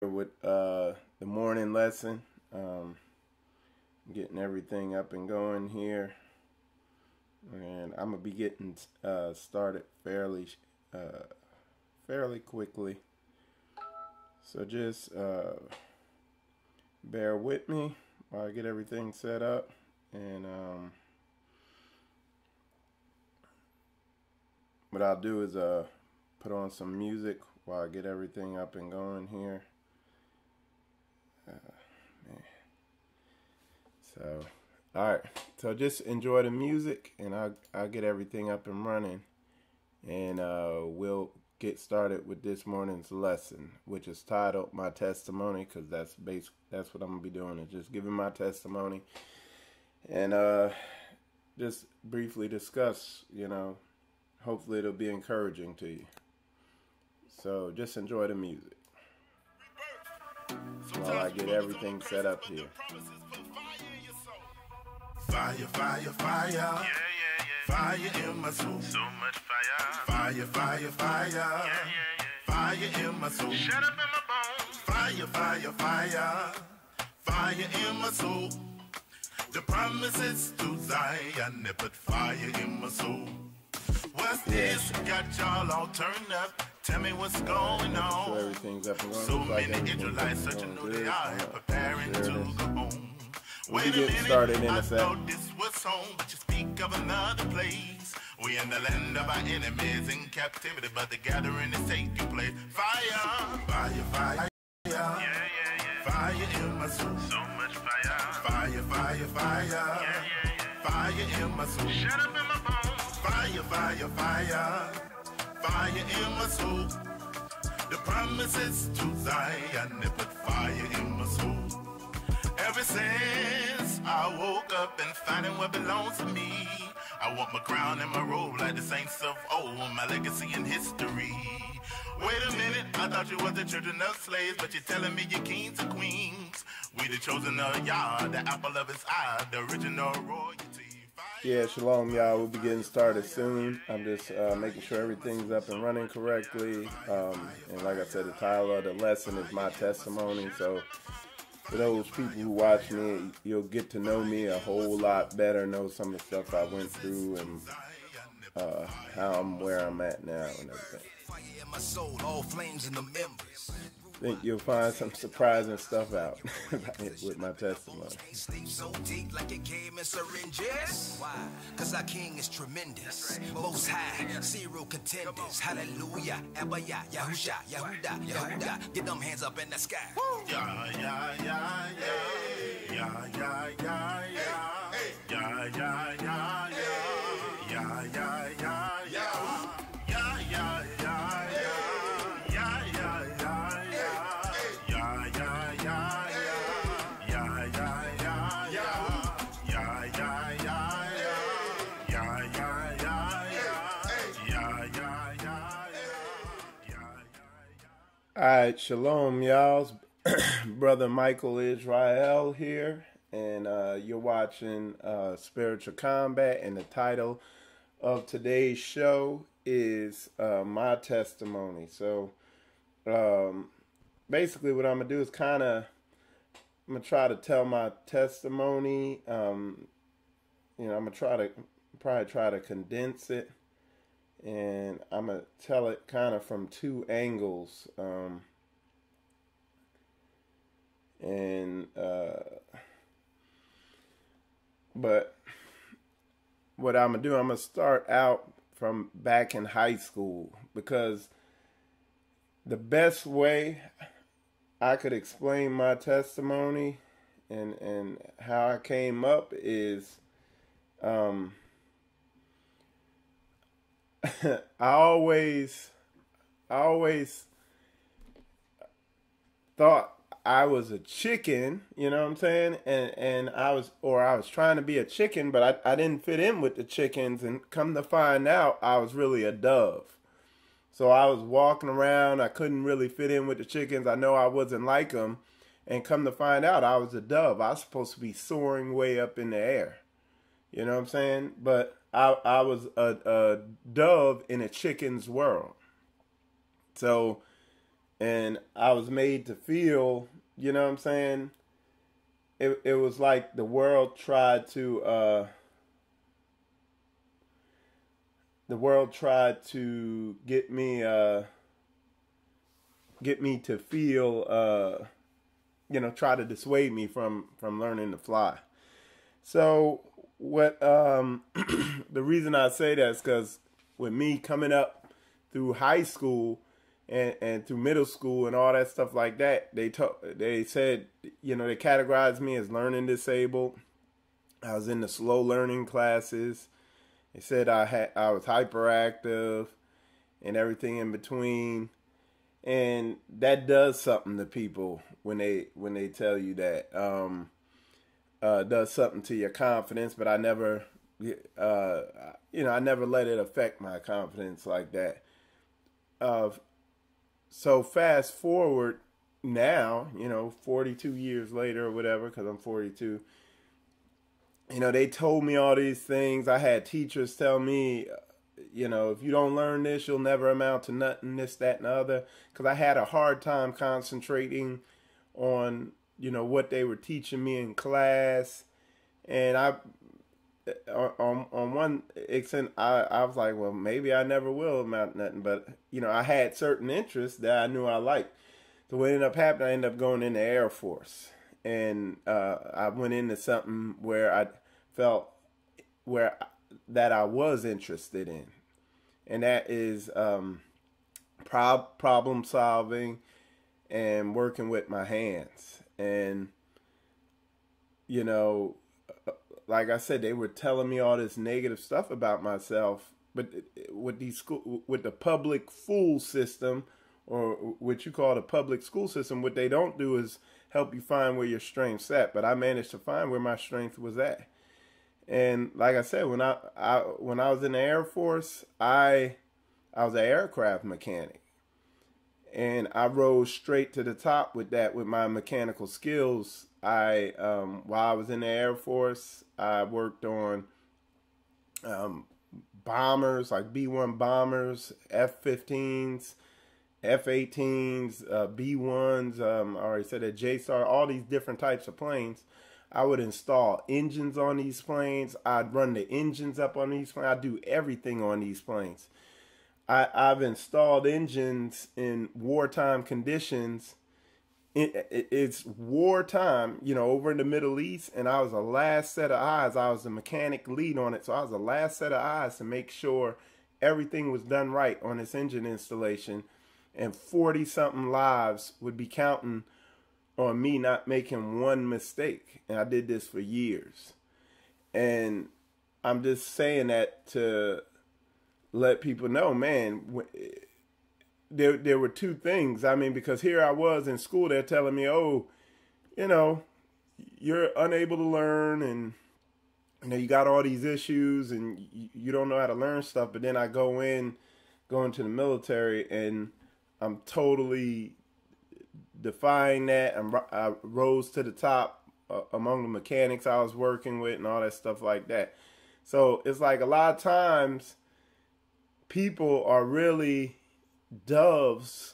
with the morning lesson. Getting everything up and going here, and I'm gonna be getting started fairly quickly. So just bear with me while I get everything set up, and what I'll do is put on some music while I get everything up and going here. Man. So, all right. So just enjoy the music, and I'll get everything up and running, and we'll get started with this morning's lesson, which is titled "My Testimony," because that's what I'm gonna be doing, is just giving my testimony, and just briefly discuss. Hopefully it'll be encouraging to you. So just enjoy the music while I get everything set up here. Fire, fire, fire. Yeah, yeah, yeah. Fire in my soul. So much fire. Fire, fire, fire. Yeah, yeah, yeah. Fire in my soul. Shut up in my bones. Fire, fire, fire. Fire in my soul. The promises to Zion, they put fire in my soul. What's this? Got y'all all turned up. Tell me what's going on. So everything's up and going. So many Israelites searching who they are, preparing to go home. We'll be getting started in a second. I thought this was home, but you speak of another place. We in the land of our enemies in captivity, but the gathering is taking place. Fire, fire, fire. Yeah, yeah, yeah. Fire in my soul. So much fire. Fire, fire, fire. Yeah, yeah, yeah. Fire in my soul. Shut up in my bones. Fire, fire, fire. Fire in my soul. The promises to Zion, they put fire in my soul. Ever since I woke up and finding what belongs to me, I want my crown and my robe like the saints of old, my legacy and history. Wait a minute, I thought you were the children of slaves, but you're telling me you're kings and queens. We the chosen of Yah, the apple of his eye, the original royalty. Yeah, shalom, y'all. We'll be getting started soon. I'm just making sure everything's up and running correctly. And like I said, the title of the lesson is My Testimony. So for those people who watch me, you'll get to know me a whole lot better, know some of the stuff I went through, and how I'm where I'm at now and everything. I think you'll find some surprising stuff out with my testimony. Sleep so deep like it came in syringes. Why? Cause our king is tremendous. Most high, serial contenders. Hallelujah. Abaya, Yahusha, Yahuda, Yahuda. Get them hands up in the sky. Yeah, yeah, yeah, yeah. Yeah, yeah, yeah, yeah. Yeah, yeah, yeah, yeah. Yeah, yeah, yeah, yeah. Yeah, yeah, yeah, yeah. All right, shalom, y'all. Brother Michael Israel here, and you're watching Spiritual Combat, and the title of today's show is My Testimony. So basically what I'm going to do is I'm going to try to tell my testimony. I'm going to probably try to condense it. And I'm going to tell it kind of from two angles. But what I'm going to do, I'm going to start out from back in high school, because the best way I could explain my testimony and how I came up is, I always thought I was a chicken, you know what I'm saying? And I was trying to be a chicken, but I didn't fit in with the chickens, and come to find out I was really a dove. So I was walking around, I couldn't really fit in with the chickens. I know I wasn't like them, and come to find out I was a dove. I was supposed to be soaring way up in the air. You know what I'm saying? But I was a dove in a chicken's world. So And I was made to feel, you know what I'm saying? It was like the world tried to get me to feel, try to dissuade me from learning to fly. So what the reason I say that is because with me coming up through high school and through middle school and all that stuff like that, they said, they categorized me as learning disabled. I was in the slow learning classes. They said I was hyperactive and everything in between. And that does something to people when they tell you that. Does something to your confidence, but I never let it affect my confidence like that. So fast forward now, 42 years later or whatever, because I'm 42. They told me all these things. I had teachers tell me, if you don't learn this, you'll never amount to nothing, this, that, and the other. Because I had a hard time concentrating on, what they were teaching me in class. And on one extent, I was like, well, maybe I never will amount to nothing. But, I had certain interests that I knew I liked. So what ended up happening, I ended up going in the Air Force. And I went into something where I felt that I was interested in. And that is problem solving and working with my hands. And, like I said, they were telling me all this negative stuff about myself. But with the public school system, or what you call the public school system, what they don't do is help you find where your strength's at. But I managed to find where my strength was at. And like I said, when I was in the Air Force, I was an aircraft mechanic. And I rose straight to the top with my mechanical skills. While I was in the Air Force, I worked on bombers, like B-1 bombers, F-15s, F-18s, B-1s, I already said that, JSAR, all these different types of planes. I would install engines on these planes. I'd run the engines up on these planes. I'd do everything on these planes. I've installed engines in wartime conditions. It's wartime, over in the Middle East, and I was the last set of eyes. I was the mechanic lead on it, so I was the last set of eyes to make sure everything was done right on this engine installation. And 40-something lives would be counting on me not making one mistake. And I did this for years. And I'm just saying that to let people know, man, there were two things. I mean, because here I was in school, they're telling me, oh, you're unable to learn, and you got all these issues and you don't know how to learn stuff. But then I go into the military and I'm totally defying that. I rose to the top among the mechanics I was working with and all that stuff like that. So it's like a lot of times people are really doves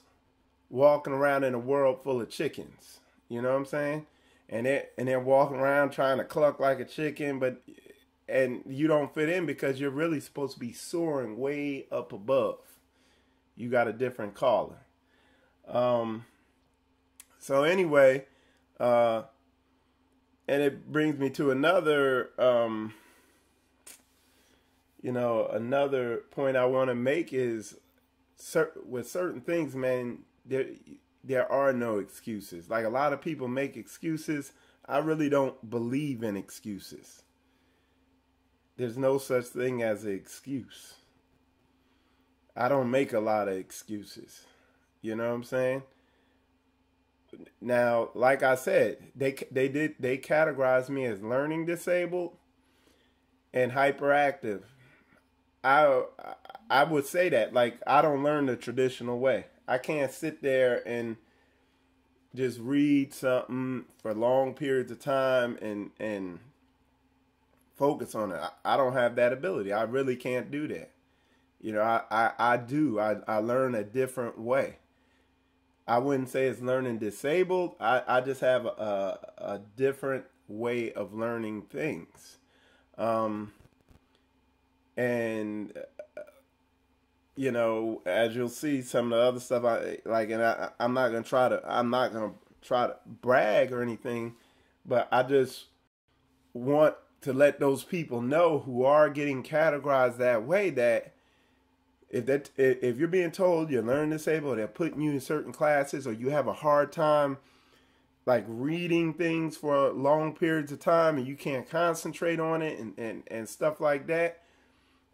walking around in a world full of chickens. You know what I'm saying? And they're walking around trying to cluck like a chicken, and you don't fit in because you're really supposed to be soaring way up above. You got a different calling. So anyway, and it brings me to another, another point I want to make is with certain things, man, there are no excuses. Like, a lot of people make excuses. I really don't believe in excuses. There's no such thing as an excuse. I don't make a lot of excuses. You know what I'm saying? Now, like I said, they categorized me as learning disabled and hyperactive. I would say that, like, I don't learn the traditional way. I can't sit there and just read something for long periods of time and focus on it. I don't have that ability. I really can't do that. I do. I learn a different way. I wouldn't say it's learning disabled. I just have a different way of learning things. And you know, as you'll see, some of the other stuff I like, and I'm not gonna try to brag or anything, but I just want to let those people know who are getting categorized that way that if you're being told you're learning disabled, they're putting you in certain classes, or you have a hard time like reading things for long periods of time and you can't concentrate on it and stuff like that.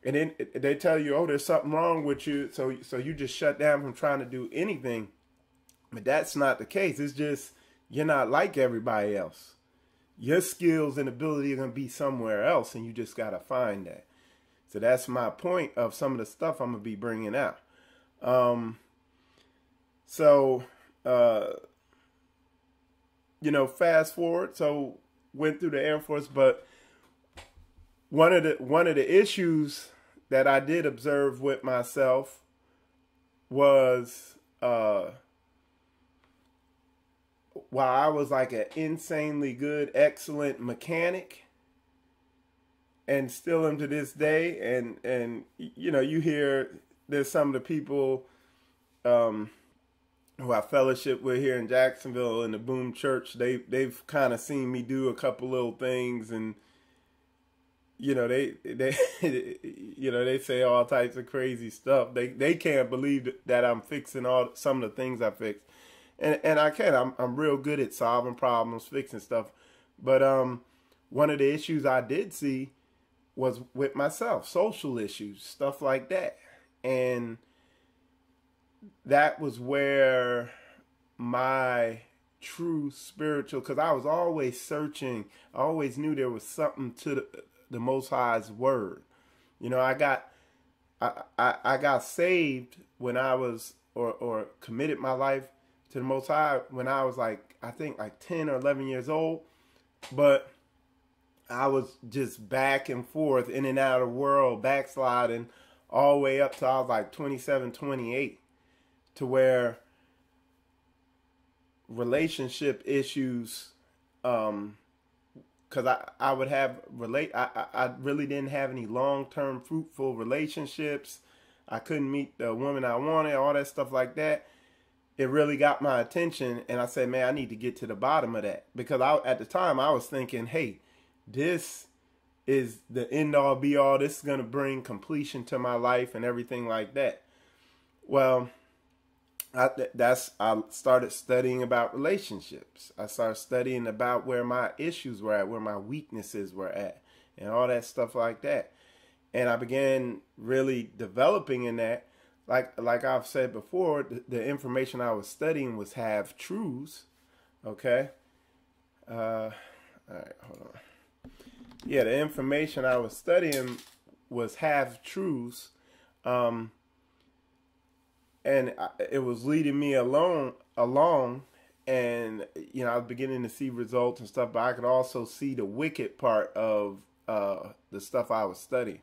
And then they tell you, oh, there's something wrong with you. So you just shut down from trying to do anything. But that's not the case. It's just you're not like everybody else. Your skills and ability are going to be somewhere else, and you just got to find that. So that's my point of some of the stuff I'm going to be bringing out. You know, fast forward. So went through the Air Force, but one of the issues that I did observe with myself was while I was like an insanely good, excellent mechanic, and still am to this day, and you know, you hear there's some of the people who I fellowship with here in Jacksonville in the Boom Church. They've kind of seen me do a couple little things, and you know, they you know, they say all types of crazy stuff. They can't believe that I'm fixing some of the things I fix. And I can. I'm real good at solving problems, fixing stuff. But one of the issues I did see was with myself, social issues, stuff like that. And that was where my true spiritual, because I was always searching. I always knew there was something to the Most High's word. You know, I got saved when I was, or committed my life to the Most High when I was like, I think like 10 or 11 years old. But I was just back and forth, in and out of the world, backsliding all the way up to I was like 27, 28, to where relationship issues, because I would have I really didn't have any long-term fruitful relationships. I couldn't meet the woman I wanted, all that stuff like that. It really got my attention, and I said, man, I need to get to the bottom of that. Because at the time I was thinking, hey, this is the end all be all. This is going to bring completion to my life and everything like that. Well, I started studying about relationships. I started studying about where my issues were at, where my weaknesses were at, and all that stuff like that. And I began really developing in that. Like I've said before, the information I was studying was half truths. Okay. All right, hold on. Yeah, the information I was studying was half truths. And it was leading me along, and you know, I was beginning to see results and stuff, but I could also see the wicked part of the stuff I was studying.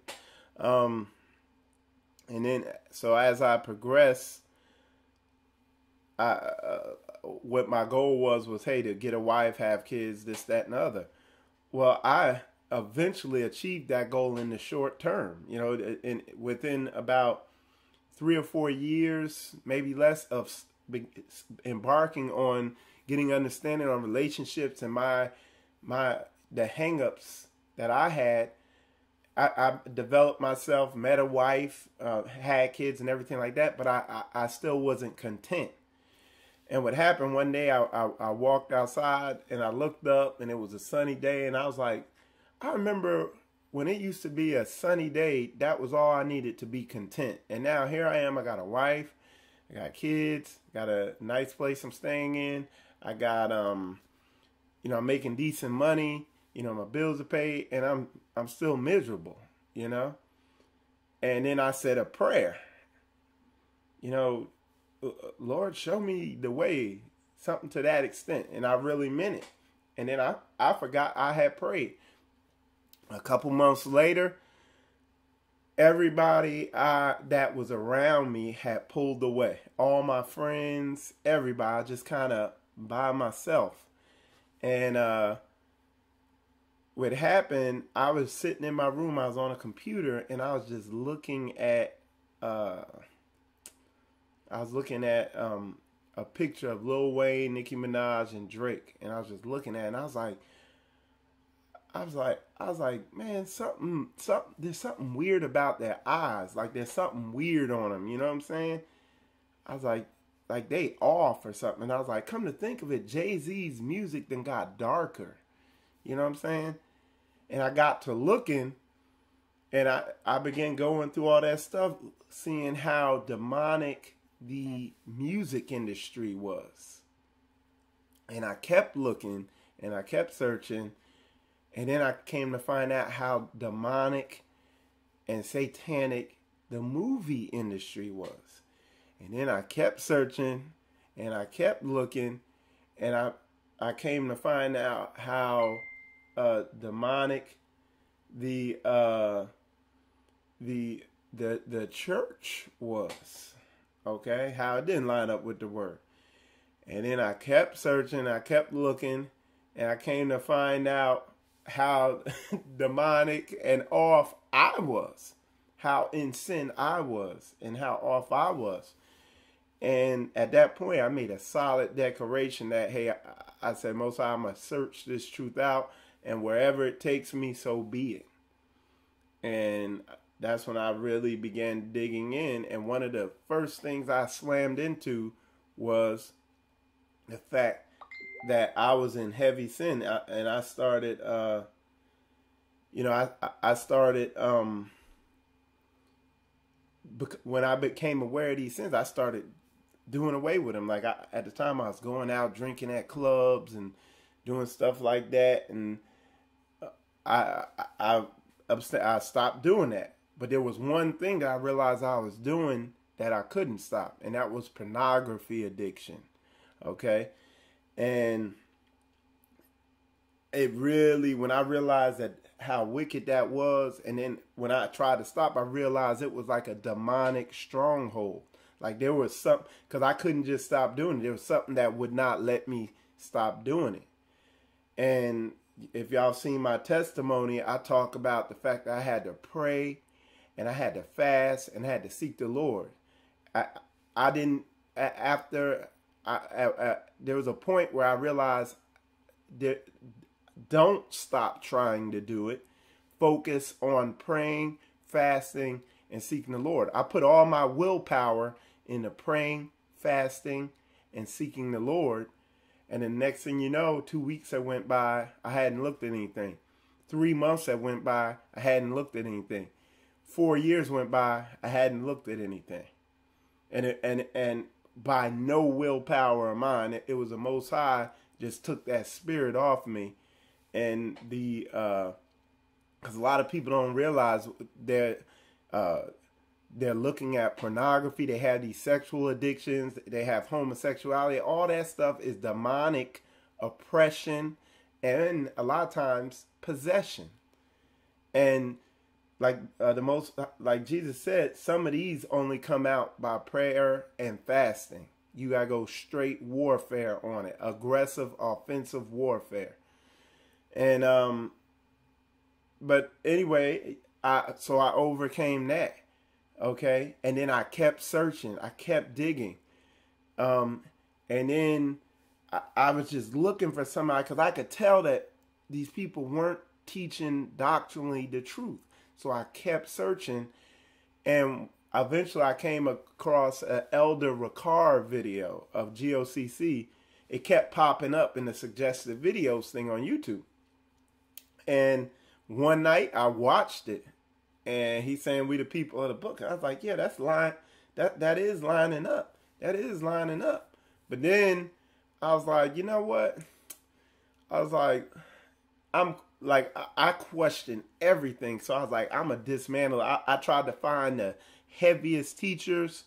And then, so as I progressed, what my goal was, hey, to get a wife, have kids, this, that, and the other. Well, I eventually achieved that goal in the short term. You know, within about 3 or 4 years, maybe less, of embarking on getting understanding on relationships and the hang-ups that I had. I developed myself, met a wife, had kids and everything like that, but I still wasn't content. And what happened one day, I walked outside and I looked up and it was a sunny day, and I was like, I remember when it used to be a sunny day, that was all I needed to be content. And now here I am, I got a wife, I got kids, got a nice place I'm staying in. I got, you know, I'm making decent money. You know, my bills are paid, and I'm still miserable, you know. And then I said a prayer, you know, Lord, show me the way, something to that extent. And I really meant it. And then I forgot I had prayed. A couple months later, everybody that was around me had pulled away. All my friends, everybody, just kind of by myself. And what happened, I was sitting in my room, I was on a computer, and I was just looking at a picture of Lil Wayne, Nicki Minaj, and Drake. And I was just looking at it, and I was like, man, there's something weird about their eyes. Like, there's something weird on them. You know what I'm saying? I was like they off or something. And I was like, come to think of it, Jay-Z's music then got darker. You know what I'm saying? And I got to looking, and I began going through all that stuff, seeing how demonic the music industry was. And I kept looking, and I kept searching, and then I came to find out how demonic and satanic the movie industry was. And then I kept searching, and I kept looking, and I came to find out how demonic the church was. Okay, how it didn't line up with the word. And then I kept searching, I kept looking, and I came to find out how demonic and off I was, how in sin I was, and how off I was. And at that point, I made a solid declaration that, hey, I said, Most High, I'm going to search this truth out, and wherever it takes me, so be it. And that's when I really began digging in. And one of the first things I slammed into was the fact that I was in heavy sin. And I started, I started, when I became aware of these sins, I started doing away with them. Like, at the time, I was going out drinking at clubs and doing stuff like that. And I stopped doing that. But there was one thing that I realized I was doing that I couldn't stop, and that was pornography addiction. Okay? And it really, when I realized that how wicked that was, and then when I tried to stop, I realized it was like a demonic stronghold. Like, there was something, because I couldn't just stop doing it. There was something that would not let me stop doing it. And if y'all seen my testimony, I talk about the fact that I had to pray, and I had to fast, and I had to seek the Lord. I didn't, after, there was a point where I realized that don't stop trying to do it. Focus on praying, fasting, and seeking the Lord. I put all my willpower into praying, fasting, and seeking the Lord. And the next thing you know, 2 weeks that went by, I hadn't looked at anything. 3 months that went by, I hadn't looked at anything. 4 years went by, I hadn't looked at anything. And by no willpower of mine, it was the Most High just took that spirit off me. And because a lot of people don't realize they're looking at pornography. They have these sexual addictions. They have homosexuality. All that stuff is demonic oppression and a lot of times possession. And like Jesus said, some of these only come out by prayer and fasting. You gotta go straight warfare on it, aggressive, offensive warfare. And but anyway, so I overcame that. Okay, and then I kept searching, I kept digging, and then I was just looking for somebody, because I could tell that these people weren't teaching doctrinally the truth. So I kept searching, and eventually I came across an Elder Ricard video of GOCC. It kept popping up in the suggested videos thing on YouTube. And one night I watched it, and he's saying, we the people of the book. And I was like, yeah, that is lining up. That is lining up. But then I was like, you know what? I was like, I question everything. So I was like, I'm a dismantle. I tried to find the heaviest teachers,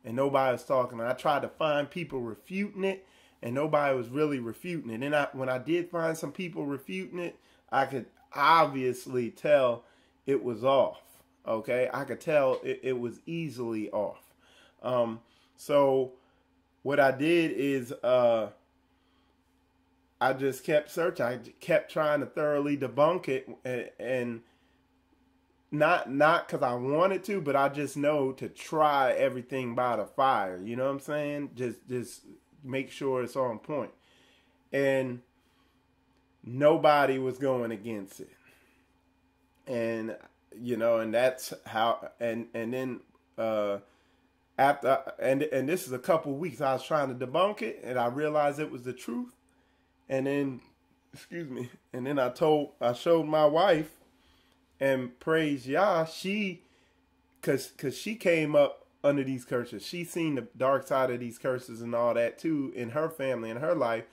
and nobody was talking. I tried to find people refuting it, and nobody was really refuting it. And when I did find some people refuting it, I could obviously tell it was off. Okay, I could tell it was easily off. So what I did is I just kept searching. I kept trying to thoroughly debunk it, and not because I wanted to, but I just know to try everything by the fire. You know what I'm saying? Just make sure it's on point. And nobody was going against it. And and that's how. And then after and this is a couple weeks, I was trying to debunk it, and I realized it was the truth. And then, excuse me, and then I showed my wife, and praise Yah, cause she came up under these curses. She seen the dark side of these curses and all that too in her family and her life.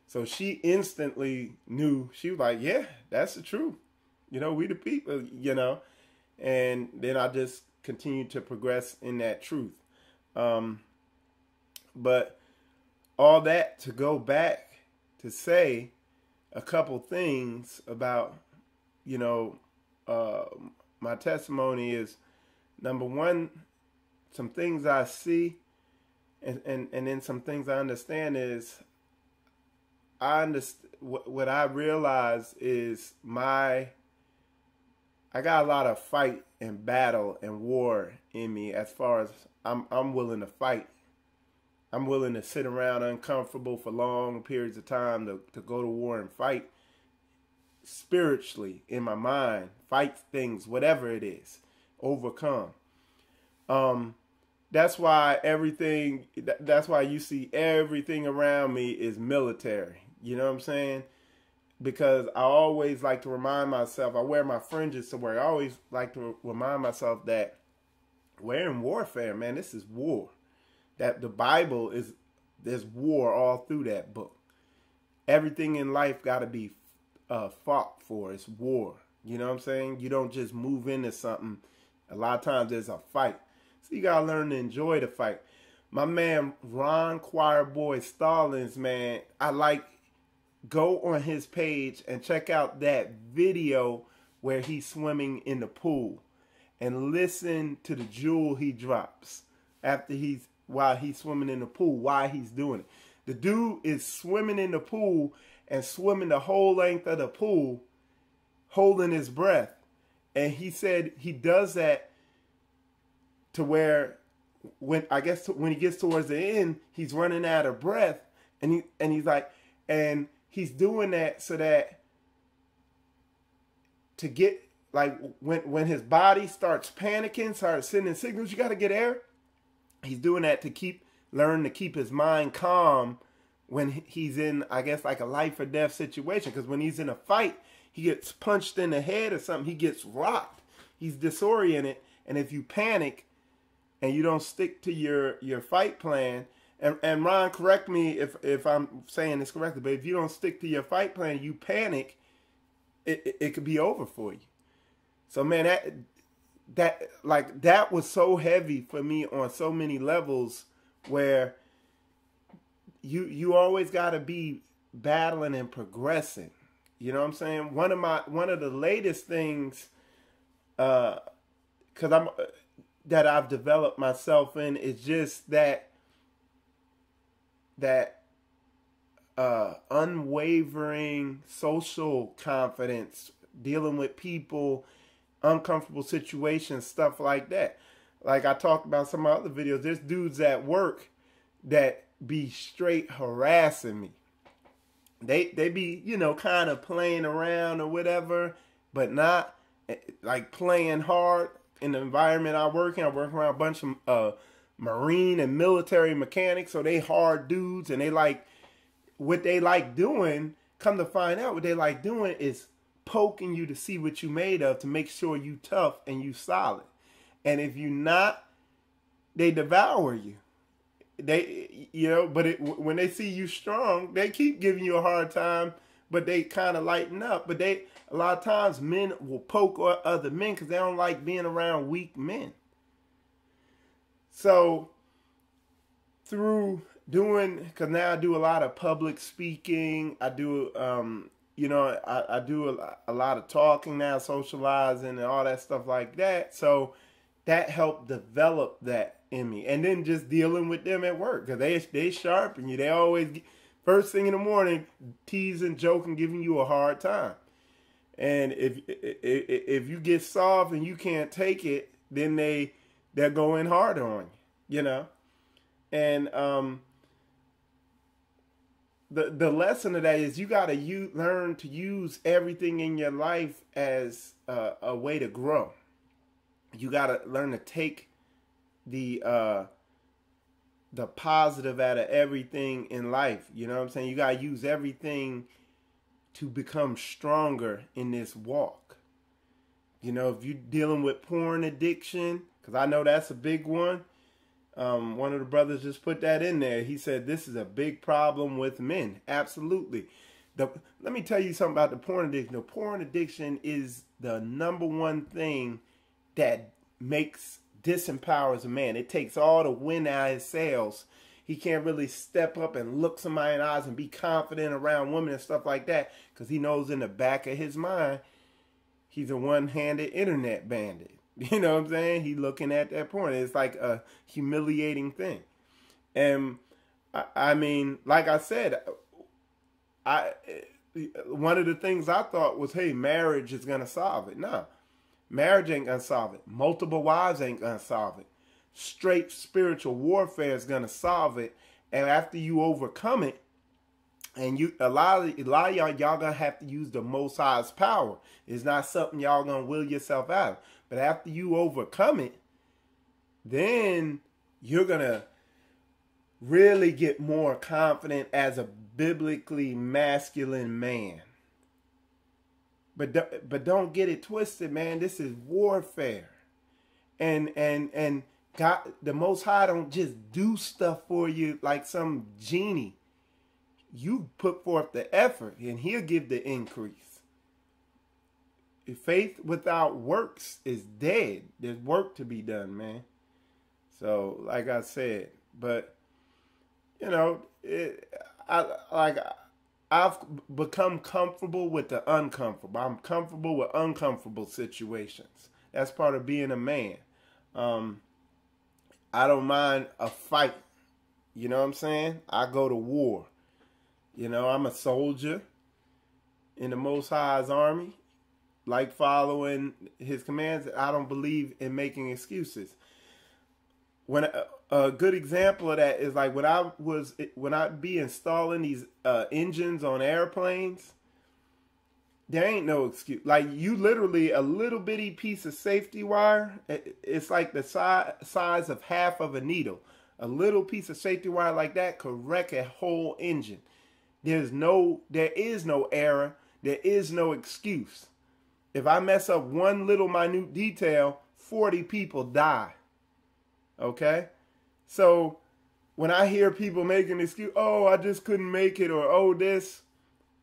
So she instantly knew. She was like, yeah, that's the truth. We the people, and then I just continued to progress in that truth. But all that to go back to say a couple things about, my testimony is, number one, some things I see, and then some things I understand is, what I realize is I got a lot of fight and battle and war in me, as far as I'm willing to fight. I'm willing to sit around uncomfortable for long periods of time to go to war and fight spiritually in my mind, fight things, whatever it is, overcome. That's why that's why you see everything around me is military. You know what I'm saying? Because I always like to remind myself, I wear my fringes to wear. I always like to remind myself that we're in warfare, man. This is war. That the Bible there's war all through that book. Everything in life got to be fought for. It's war. You know what I'm saying? You don't just move into something. A lot of times there's a fight. So you got to learn to enjoy the fight. My man, Ron Choirboy Stallings, man, go on his page and check out that video where he's swimming in the pool and listen to the jewel he drops while he's swimming in the pool, why he's doing it. The dude is swimming in the pool and swimming the whole length of the pool, holding his breath. And he said he does that to where when he gets towards the end, he's running out of breath, and he's like, and he's doing that so that to get, like, when his body starts panicking, starts sending signals, you got to get air. He's doing that to learn to keep his mind calm when he's in, I guess, like a life or death situation. Because when he's in a fight, he gets punched in the head or something, he gets rocked. He's disoriented. And if you panic and you don't stick to your fight plan, and Ron, correct me if I'm saying this correctly, but if you don't stick to your fight plan, you panic, it could be over for you. So, man, that was so heavy for me on so many levels, where you always got to be battling and progressing. You know what I'm saying? One of the latest things, that I've developed myself in is just that unwavering social confidence, dealing with people, uncomfortable situations, stuff like that. Like I talked about some of my other videos, there's dudes at work that be straight harassing me. They be, kind of playing around or whatever, but not like playing hard. In the environment I work in, I work around a bunch of Marine and military mechanics, so they hard dudes, and what they like doing, come to find out, what they like doing is poking you to see what you made of, to make sure you tough and you solid. And if you not, they devour you. They, but when they see you strong, they keep giving you a hard time, but they kind of lighten up. But a lot of times men will poke other men because they don't like being around weak men. So because now I do a lot of public speaking, I do you know, I do a lot of talking now, socializing and all that stuff like that. So that helped develop that in me. And then just dealing with them at work, because they sharpen you. They always, first thing in the morning, teasing, joking, giving you a hard time. And if you get soft and you can't take it, then they're going harder on you, you know. And the lesson of that is you got to learn to use everything in your life as a way to grow. You got to learn to take the positive out of everything in life. You know what I'm saying? You got to use everything to become stronger in this walk. You know, if you're dealing with porn addiction, because I know that's a big one. One of the brothers just put that in there. He said, this is a big problem with men. Absolutely. Let me tell you something about the porn addiction. The porn addiction is the number one thing that disempowers a man. It takes all the wind out of his sails. He can't really step up and look somebody in the eyes and be confident around women and stuff like that, because he knows in the back of his mind, he's a one-handed internet bandit. You know what I'm saying? He looking at that porn. It's like a humiliating thing. And I mean, like I said, one of the things I thought was, hey, marriage is going to solve it. No, marriage ain't going to solve it. Multiple wives ain't going to solve it. Straight spiritual warfare is going to solve it. And after you overcome it, and a lot of y'all going to have to use the Most High's power. It's not something y'all going to will yourself out of. But after you overcome it, then you're going to really get more confident as a biblically masculine man. But don't get it twisted, man. This is warfare. And God, the Most High don't just do stuff for you like some genie. You put forth the effort and he'll give the increase. Faith without works is dead. There's work to be done, man. So, like I said, but you know, I've become comfortable with the uncomfortable. I'm comfortable with uncomfortable situations. That's part of being a man. I don't mind a fight. You know what I'm saying? I go to war. You know, I'm a soldier in the Most High's army, like following his commands. I don't believe in making excuses. When a good example of that is like when I'd be installing these engines on airplanes, there ain't no excuse. Like, you literally, a little bitty piece of safety wire, it's like the size of half of a needle. A little piece of safety wire like that could wreck a whole engine. There is no error. There is no excuse. If I mess up one little minute detail, 40 people die. Okay? So when I hear people making an excuse, oh, I just couldn't make it, or oh, this,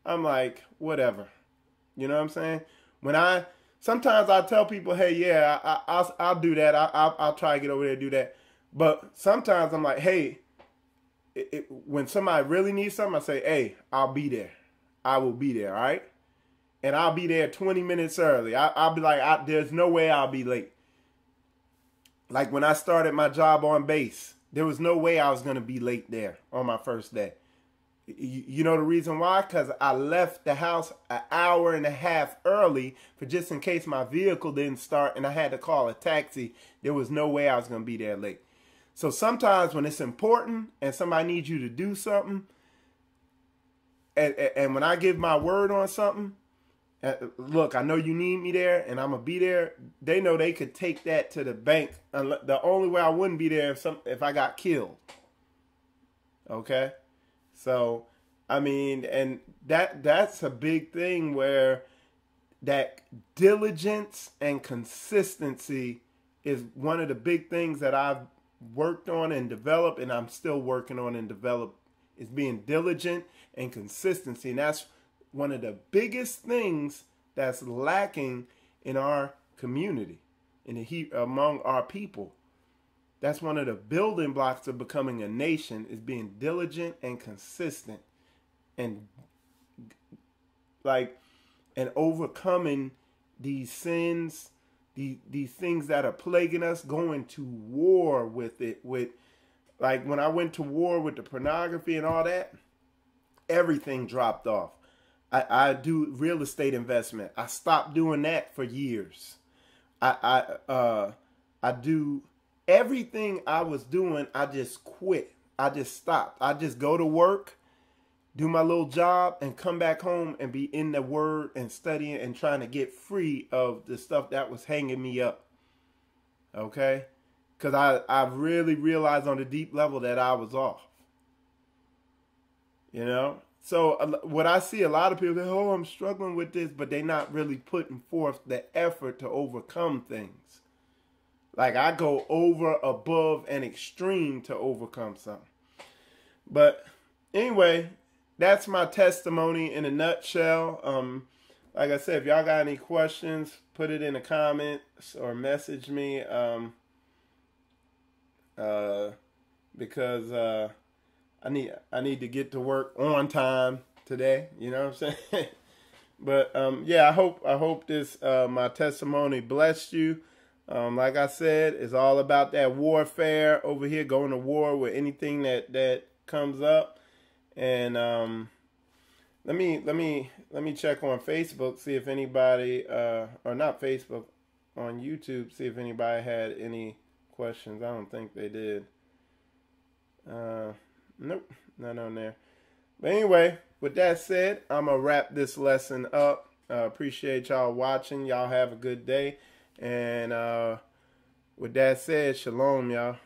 I'm like, whatever. You know what I'm saying? Sometimes I tell people, hey, yeah, I'll do that. I'll try to get over there and do that. But sometimes I'm like, hey, when somebody really needs something, I say, hey, I'll be there. I will be there, all right? And I'll be there 20 minutes early. I'll be like, there's no way I'll be late. Like when I started my job on base, there was no way I was going to be late there on my first day. You know the reason why? Because I left the house an hour and a half early for just in case my vehicle didn't start and I had to call a taxi. There was no way I was going to be there late. So sometimes when it's important and somebody needs you to do something, and when I give my word on something, look, I know you need me there and I'm going to be there. They know they could take that to the bank. The only way I wouldn't be there if I got killed. Okay? So, I mean, and that's a big thing where that diligence and consistency is one of the big things that I've worked on and developed, and I'm still working on and develop, is being diligent and consistency. And that's one of the biggest things that's lacking in our community, among our people. That's one of the building blocks of becoming a nation, is being diligent and consistent and and overcoming these sins, these things that are plaguing us, going to war with it. With like when I went to war with the pornography and all that, everything dropped off. I do real estate investment. I stopped doing that for years. I do everything I was doing. I just quit. I just stopped. I just go to work, do my little job, and come back home and be in the Word and studying and trying to get free of the stuff that was hanging me up. Okay? Because I really realized on a deep level that I was off. You know? So what I see a lot of people say, oh, I'm struggling with this, but they're not really putting forth the effort to overcome things. Like I go over, above, and extreme to overcome something. But anyway, that's my testimony in a nutshell. Like I said, if y'all got any questions, put it in the comments or message me. Because I need to get to work on time today. You know what I'm saying? But yeah, I hope this my testimony blessed you. Like I said, it's all about that warfare over here, going to war with anything that comes up. And let me check on Facebook, see if anybody or not Facebook, on YouTube, see if anybody had any questions. I don't think they did. Nope, none on there. But anyway, with that said, I'm going to wrap this lesson up. Appreciate y'all watching. Y'all have a good day. And with that said, shalom, y'all.